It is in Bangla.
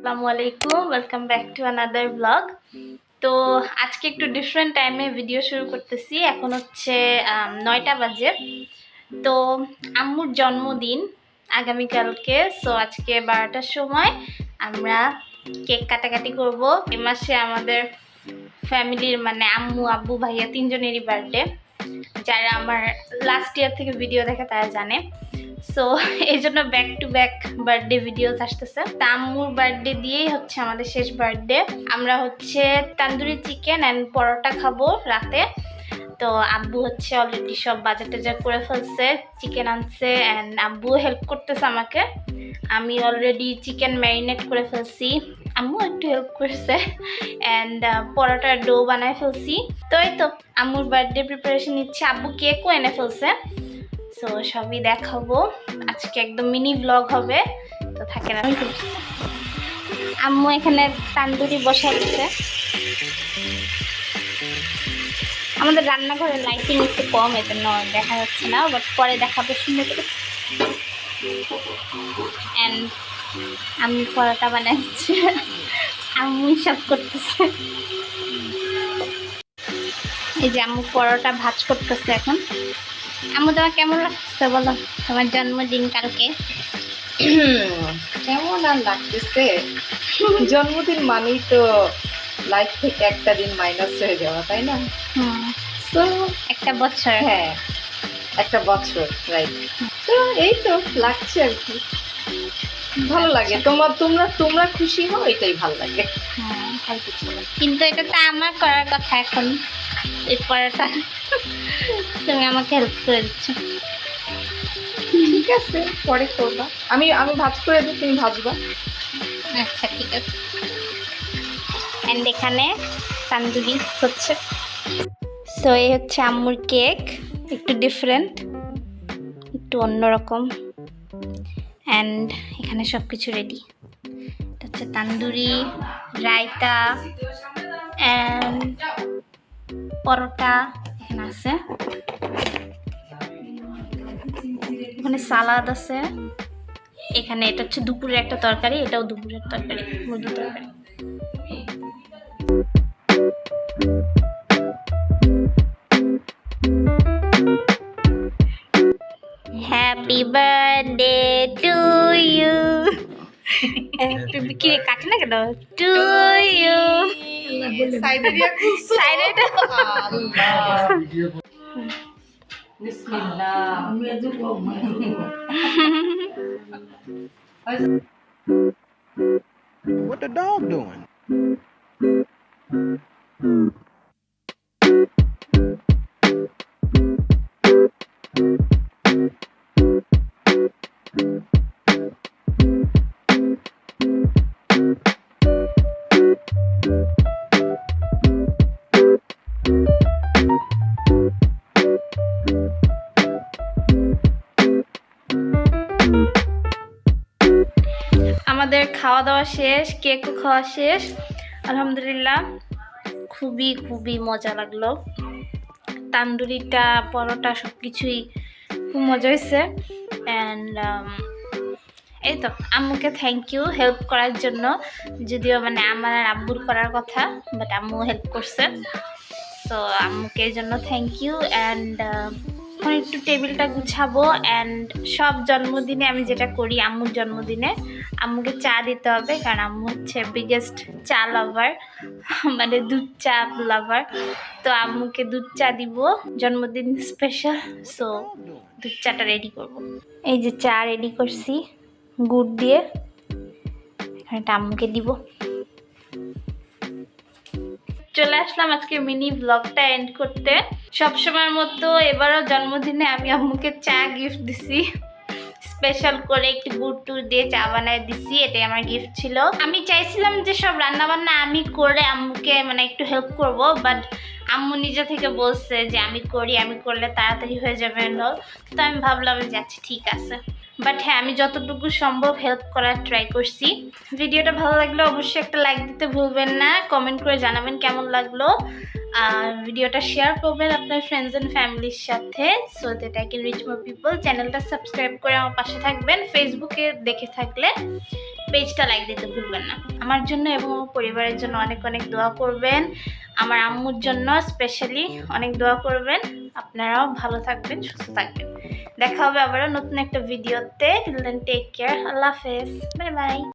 আসসালামু আলাইকুম, welcome back to another blog. তো আজকে একটু ডিফারেন্ট টাইমে ভিডিও শুরু করতেছি। এখন হচ্ছে 9টা বাজে। তো আম্মুর জন্মদিন আগামীকালকে। সো আজকে 12টার সময় আমরা কেক কাটাকাটি করব। এই মাসে আমাদের ফ্যামিলির মানে আম্মু আব্বু ভাইয়া তিনজনেরই বার্থডে। যারা আমার লাস্ট ইয়ার থেকে ভিডিও দেখে তারা জানে। সো এই জন্য back to back birthday videos আসতেছে। তা আম্মুর বার্থডে দিয়েই হচ্ছে আমাদের শেষ বার্থডে। আমরা হচ্ছে তান্দুরি চিকেন অ্যান্ড পরোটা খাবো রাতে। তো আব্বু হচ্ছে অলরেডি সব বাজার টাজার করে ফেলছে, চিকেন আনছে অ্যান্ড আব্বু হেল্প করতেছে আমাকে। আমি অলরেডি চিকেন ম্যারিনেট করে ফেলছি, আম্মু একটু হেল্প করছে অ্যান্ড পরোটার ডো বানায় ফেলছি। তো এই তো আম্মুর বার্থডে প্রিপারেশন নিচ্ছে। আব্বু কেকও এনে ফেলছে। সো সবই দেখাবো আজকে, একদম মিনি ব্লগ হবে। তো থাকে না, আম্মু এখানে তান্দুরি বসাই দিচ্ছে। আমাদের রান্নাঘরের লাইটিং একটু কম, এই জন্য দেখা যাচ্ছে না, বাট পরে দেখাবো সুন্দর করে। অ্যান্ড আমি পরোটা বানাচ্ছি, আম্মুই সব করতেছে। এই যে আম্মু পরোটা ভাজ করতেছে এখন। আম্মু তোমার কেমন লাগছে বলো, তোমার জন্মদিন কালকে? কেমন আর লাগতেছে, জন্মদিন মানেই তো লাইফ থেকে একটা দিন মাইনাস হয়ে যাওয়া, তাই না? তো একটা বছর, হ্যাঁ একটা বছর, রাইট। তো এই তো লাগছে আর কি, ভালো লাগে। তোমরা খুশি হও, এটাই ভালো লাগে। কিন্তু এটা তো আমার করার কথা এখন, এই পড়াটা তুমি আমাকে হেল্প করে দিচ্ছ। ঠিক আছে, পরে করবা। আমি ভাজ করে দিই, তুমি ভাজবা। আচ্ছা ঠিক আছে। অ্যান্ড এখানে তান্দুরি হচ্ছে। সো এই হচ্ছে আম্মুর কেক, একটু ডিফারেন্ট, একটু অন্যরকম। অ্যান্ড এখানে সব কিছু রেডি। এটা হচ্ছে তান্দুরি, রায়তা অ্যান্ড পরোটা এখানে আছে। এখানে সালাদ আছে। এখানে এটা হচ্ছে দুপুরের একটা তরকারি, এটাও দুপুরের তরকারি, মুরগির তরকারি। Happy birthday to you. কি কাটে না কেন? To you. What the dog doing? আমাদের খাওয়া দাওয়া শেষ, কেকও খাওয়া শেষ। আলহামদুলিল্লাহ খুবই খুবই মজা লাগলো। তান্দুরিটা, পরোটা সব কিছুই খুব মজা হয়েছে। অ্যান্ড এই তো আম্মুকে থ্যাংক ইউ হেল্প করার জন্য। যদিও মানে আমার আর আব্বুর করার কথা, বাট আম্মু হেল্প করছে। সো আম্মুকে এই জন্য থ্যাংক ইউ। অ্যান্ড এখন একটু টেবিলটা গুছাবো। অ্যান্ড সব জন্মদিনে আমি যেটা করি, আম্মুর জন্মদিনে আম্মুকে চা দিতে হবে, কারণ আম্মু হচ্ছে বিগেস্ট চা লাভার, মানে দুধ চা লাভার। তো আম্মুকে দুধ চা দিব, জন্মদিন স্পেশাল। সো দুধ চাটা রেডি করব। এই যে চা রেডি করছি গুড় দিয়ে, এখানে আম্মুকে দিব। চলে আসলাম আজকে মিনি ব্লগটা এন্ড করতে। সবসময়ের মতো এবারও জন্মদিনে আমি আম্মুকে চা গিফট দিছি, স্পেশাল করে একটু গুড় টুড় দিয়ে চা বানায় দিছি, এটাই আমার গিফট ছিল। আমি চাইছিলাম যে সব রান্না বান্না আমি করে আম্মুকে মানে একটু হেল্প করব, বাট আম্মু নিজে থেকে বলছে যে আমি করি, আমি করলে তাড়াতাড়ি হয়ে যাবে। তো আমি ভাবলাম যে আচ্ছা ঠিক আছে, বাট হ্যাঁ আমি যতটুকু সম্ভব হেল্প করার ট্রাই করছি। ভিডিওটা ভালো লাগলে অবশ্যই একটা লাইক দিতে ভুলবেন না, কমেন্ট করে জানাবেন কেমন লাগলো। আর ভিডিওটা শেয়ার করবেন আপনার ফ্রেন্ডস অ্যান্ড ফ্যামিলির সাথে, so that I can reach more people. চ্যানেলটা সাবস্ক্রাইব করে আমার পাশে থাকবেন। ফেসবুকে দেখে থাকলে পেজটা লাইক দিতে ভুলবেন না। আমার জন্য এবং আমার পরিবারের জন্য অনেক অনেক দোয়া করবেন। আমার আম্মুর জন্য স্পেশালি অনেক দোয়া করবেন। আপনারাও ভালো থাকবেন, সুস্থ থাকবেন। দেখা হবে আবারও নতুন একটা ভিডিওতে। Till then take care. আল্লাহ হাফেজ। Bye by.